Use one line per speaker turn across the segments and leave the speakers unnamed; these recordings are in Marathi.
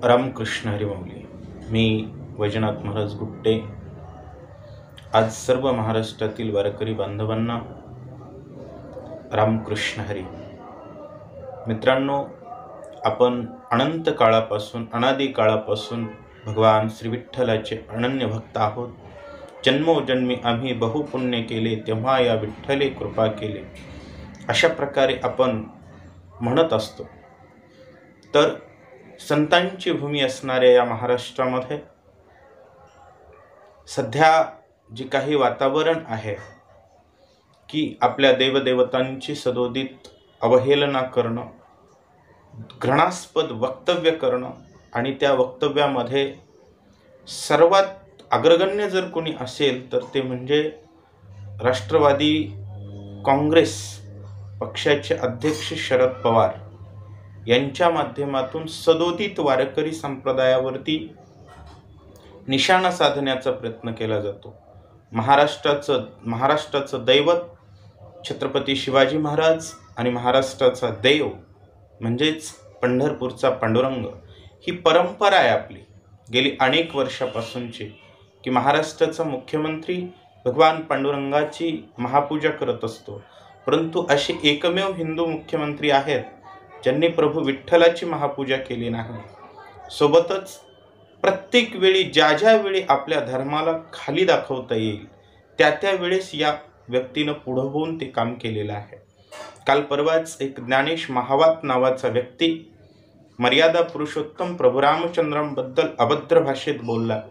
रामकृष्ण हरिमाऊली. मी वैजनाथ महाराज गुट्टे आज सर्व महाराष्ट्रातील वारकरी बांधवांना रामकृष्ण हरी. मित्रांनो, आपण अनंत काळापासून अनादी काळापासून भगवान श्री विठ्ठलाचे अनन्य भक्त आहोत. जन्मोजन्मी आम्ही बहुपुण्य केले, तेव्हा या विठ्ठले कृपा केले, अशा प्रकारे आपण म्हणत असतो. तर संतांची भूमी असणाऱ्या या महाराष्ट्रामध्ये सध्या जे काही वातावरण आहे की आपल्या देवदेवतांची सदोदित अवहेलना करणं, घृणास्पद वक्तव्य करणं आणि त्या वक्तव्यामध्ये सर्वात अग्रगण्य जर कोणी असेल तर ते म्हणजे राष्ट्रवादी काँग्रेस पक्षाचे अध्यक्ष शरद पवार यांच्या माध्यमातून सदोदित वारकरी संप्रदायावरती निशाणा साधण्याचा प्रयत्न केला जातो. महाराष्ट्राचं दैवत छत्रपती शिवाजी महाराज आणि महाराष्ट्राचा देव म्हणजेच पंढरपूरचा पांडुरंग ही परंपरा आहे आपली गेली अनेक वर्षापासूनची की महाराष्ट्राचा मुख्यमंत्री भगवान पांडुरंगाची महापूजा करत असतो. परंतु असे एकमेव हिंदू मुख्यमंत्री आहेत ज्यांनी प्रभू विठ्ठलाची महापूजा केली नाही. सोबतच प्रत्येक वेळी ज्या वेळी आपल्या धर्माला खाली दाखवता येईल त्या वेळेस या व्यक्तीनं पुढं होऊन ते काम केलेलं आहे. काल परवाच एक ज्ञानेश महावात नावाचा व्यक्ती मर्यादा पुरुषोत्तम प्रभू रामचंद्रांबद्दल अभद्र भाषेत बोलला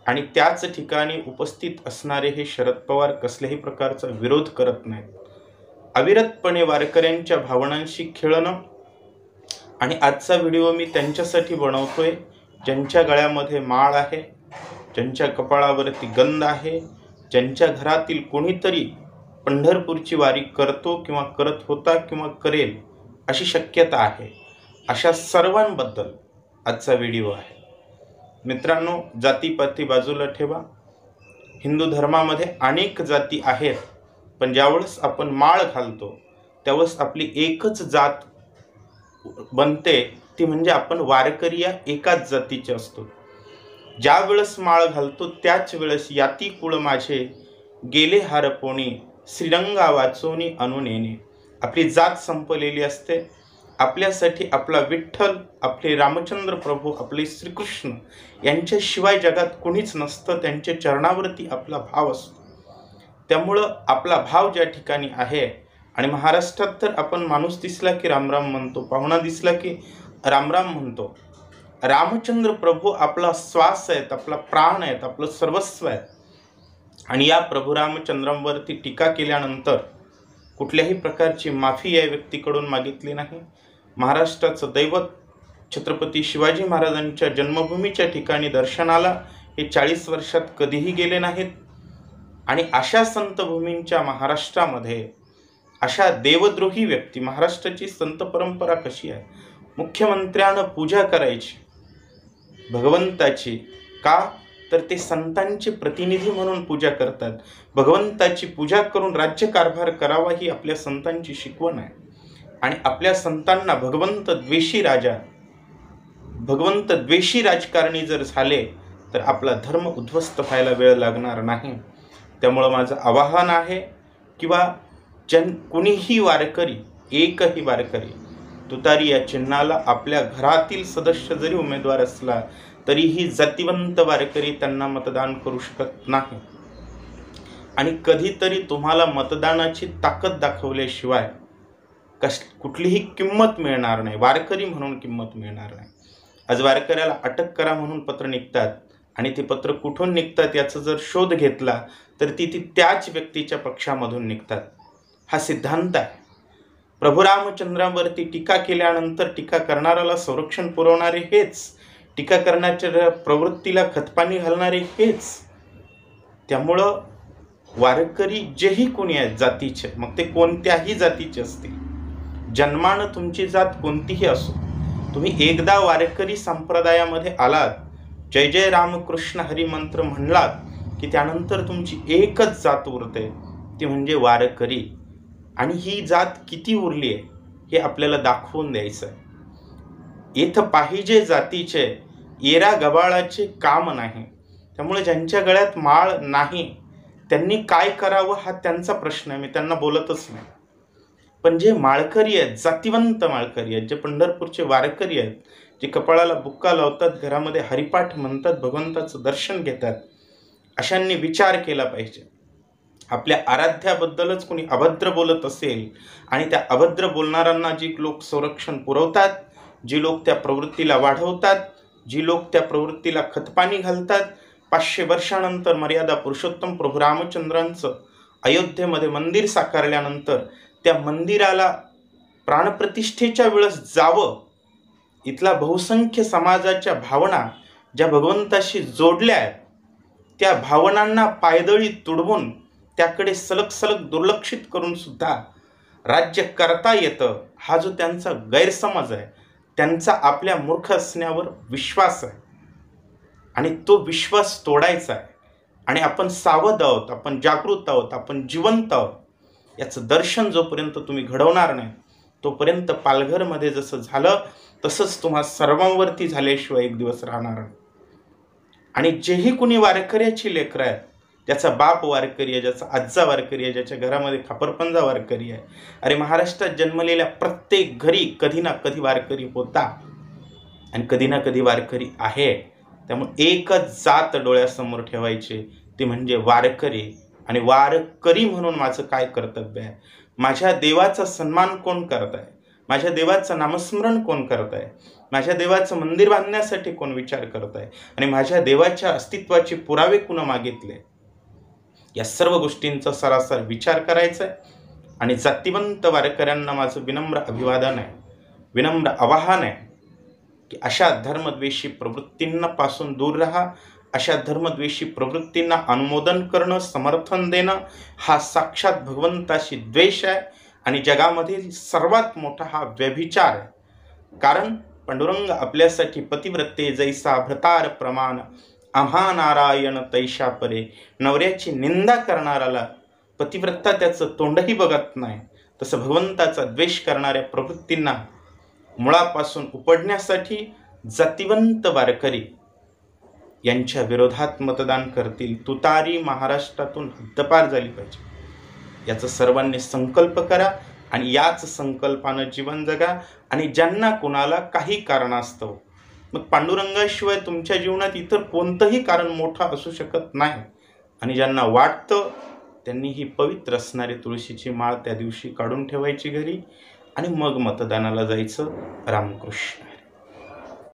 आणि त्याच ठिकाणी उपस्थित असणारे हे शरद पवार कसल्याही प्रकारचा विरोध करत नाहीत. अविरतपणे वारकऱ्यांच्या भावनांशी खेळणं. आणि आजचा व्हिडिओ मी त्यांच्यासाठी बनवतोय ज्यांच्या गळ्यामध्ये माळ आहे, ज्यांच्या कपाळावरती गंध आहे, ज्यांच्या घरातील कोणीतरी पंढरपूरची वारी करतो किंवा करत होता किंवा करेल अशी शक्यता आहे. अशा सर्वांबद्दल आजचा व्हिडिओ आहे. मित्रांनो, जातीपाती बाजूला ठेवा. हिंदू धर्मामध्ये अनेक जाती आहेत, पण ज्यावेळेस आपण माळ घालतो त्यावेळेस आपली एकच जात बनते, ती म्हणजे आपण वारकरी या एकाच जातीचे असतो. ज्या वेळेस माळ घालतो त्याच वेळेस याती कुळ माझे गेले हारपोणी श्रीरंगा वाचोनी अनुनेने. आपली जात संपलेली असते. आपल्यासाठी आपला विठ्ठल, आपले रामचंद्र प्रभू, आपले श्रीकृष्ण यांच्याशिवाय जगात कोणीच नसतं. त्यांच्या चरणावरती आपला भाव असतो. त्यामुळं आपला भाव ज्या ठिकाणी आहे, आणि महाराष्ट्रात तर आपण माणूस दिसला की रामराम म्हणतो, पाहुणा दिसला की रामराम म्हणतो. रामचंद्र प्रभू आपला श्वास आहेत, आपला प्राण आहेत, आपलं सर्वस्व आहे. आणि या प्रभू रामचंद्रांवरती टीका केल्यानंतर कुठल्याही प्रकारची माफी या व्यक्तीकडून मागितली नाही. महाराष्ट्राचं दैवत छत्रपती शिवाजी महाराजांच्या जन्मभूमीच्या ठिकाणी दर्शनाला हे 40 वर्षात कधीही गेले नाहीत. आणि अशा संतभूमींच्या महाराष्ट्रामध्ये अशा देवद्रोही व्यक्ती, महाराष्ट्राची संत परंपरा कशी आहे, मुख्यमंत्र्यानं पूजा करायची भगवंताची, का तर ते संतांचे प्रतिनिधी म्हणून पूजा करतात. भगवंताची पूजा करून राज्यकारभार करावा ही आपल्या संतांची शिकवण आहे. आणि आपल्या संतांना भगवंत द्वेषी राजकारणी जर झाले तर आपला धर्म उद्ध्वस्त व्हायला वेळ लागणार नाही. त्यामुळं माझं आवाहन आहे किंवा कोणीही वारकरी, एकही वारकरी तुतारी या चिन्हाला आपल्या घरातील सदस्य जरी उमेदवार असला तरीही जातिवंत वारकरी त्यांना मतदान करू शकत नाही. आणि कधीतरी तुम्हाला मतदानाची ताकद दाखवल्याशिवाय कुठलीही किंमत मिळणार नाही, वारकरी म्हणून किंमत मिळणार नाही. आज वारकऱ्याला अटक करा म्हणून पत्र निघतात आणि ते पत्र कुठून निघतात याचा जर शोध घेतला तर ती त्याच व्यक्तीच्या पक्षामधून निघतात. हा सिद्धांत आहे. प्रभू रामचंद्रांवरती टीका केल्यानंतर टीका करणाऱ्याला संरक्षण पुरवणारे हेच, टीका करण्याच्या प्रवृत्तीला खतपाणी घालणारे हेच. त्यामुळं वारकरी जेही कोणी आहेत जातीचे, मग ते कोणत्याही जातीचे असतील, जन्मानं तुमची जात कोणतीही असो, तुम्ही एकदा वारकरी संप्रदायामध्ये आलात, जय जय रामकृष्ण हरी मंत्र म्हणलात की त्यानंतर तुमची एकच जात उरते, ती म्हणजे वारकरी. आणि ही जात किती उरली आहे हे आपल्याला दाखवून द्यायचं आहे. येथ पाहिजे जातीचे येरा गबाळाचे काम नाही. त्यामुळे ज्यांच्या गळ्यात माळ नाही त्यांनी काय करावं हा त्यांचा प्रश्न आहे, मी त्यांना बोलतच नाही. पण जे माळकरी आहेत, जातिवंत माळकरी आहेत, जे पंढरपूरचे वारकरी आहेत, जे कपाळाला बुक्का लावतात, घरामध्ये हरिपाठ म्हणतात, भगवंताचं दर्शन घेतात, अशांनी विचार केला पाहिजे. आपल्या आराध्याबद्दलच कोणी अभद्र बोलत असेल आणि त्या अभद्र बोलणाऱ्यांना जी लोक संरक्षण पुरवतात, जी लोक त्या प्रवृत्तीला वाढवतात, जी लोक त्या प्रवृत्तीला खतपाणी घालतात, 500 वर्षानंतर मर्यादा पुरुषोत्तम प्रभू रामचंद्रांचं अयोध्येमध्ये मंदिर साकारल्यानंतर त्या मंदिराला प्राणप्रतिष्ठेच्या वेळेस जावं, इथला बहुसंख्य समाजाच्या भावना ज्या भगवंताशी जोडल्या आहेत त्या भावनांना पायदळी तुडवून त्याकडे सलग सलग दुर्लक्षित करून सुद्धा राज्य करता येतं, हा जो त्यांचा गैरसमज आहे, त्यांचा आपल्या मूर्ख असण्यावर विश्वास आहे आणि तो विश्वास तोडायचा आहे. आणि आपण सावध आहोत, आपण जागृत आहोत, आपण जिवंत आहोत, याचं दर्शन जोपर्यंत तुम्ही घडवणार नाही तोपर्यंत पालघरमध्ये जसं झालं तसंच तुम्हा सर्वांवरती झाल्याशिवाय एक दिवस राहणार नाही. आणि जेही कुणी वारकऱ्याची लेकरं आहेत, ज्याचा बाप वारकरी आहे, ज्याचा आज्जा वारकरी आहे, ज्याच्या घरामध्ये खापरपंजा वारकरी आहे, अरे महाराष्ट्रात जन्मलेल्या प्रत्येक घरी कधी ना कधी वारकरी होता आणि कधी ना कधी वारकरी आहे. त्यामुळे एकच जात डोळ्यासमोर ठेवायचे, ते म्हणजे वारकरी. आणि वारकरी म्हणून माझं काय कर्तव्य आहे, माझ्या देवाचा सन्मान कोण करत आहे, माझ्या देवाचं नामस्मरण कोण करत आहे, माझ्या देवाचं मंदिर बांधण्यासाठी कोण विचार करत आहे आणि माझ्या देवाच्या अस्तित्वाचे पुरावे कुणा मागितले, या सर्व गोष्टींचा सरासर विचार करायचा आहे. आणि जातिवंत वारकऱ्यांना माझं विनम्र अभिवादन आहे, विनम्र आवाहन आहे की अशा धर्मद्वेषी प्रवृत्तींना पासून दूर राहा. अशा धर्मद्वेषी प्रवृत्तींना अनुमोदन करणं, समर्थन देणं हा साक्षात भगवंताशी द्वेष आहे आणि जगामधील सर्वात मोठा हा व्यभिचार आहे. कारण पांडुरंग आपल्यासाठी पतिव्रते जैसा भ्रतार प्रमाण, आम्हा नारायण तैशा परे. नवऱ्याची निंदा करणाऱ्याला पतिव्रता त्याचं तोंडही बघत नाही, तसं भगवंताचा द्वेष करणाऱ्या प्रवृत्तींना मुळापासून उपडण्यासाठी जातिवंत वारकरी यांच्या विरोधात मतदान करतील. तुतारी महाराष्ट्रातून हद्दपार झाली पाहिजे, याचा सर्वांनी संकल्प करा आणि याच संकल्पानं जीवन जगा. आणि ज्यांना कुणाला काही कारणास्तव, मग पांडुरंगाशिवाय तुमच्या जीवनात इतर कोणतंही कारण मोठं असू शकत नाही, आणि ज्यांना वाटतं त्यांनी ही पवित्र असणारी तुळशीची माळ त्या दिवशी काढून ठेवायची घरी आणि मग मतदानाला जायचं. रामकृष्ण.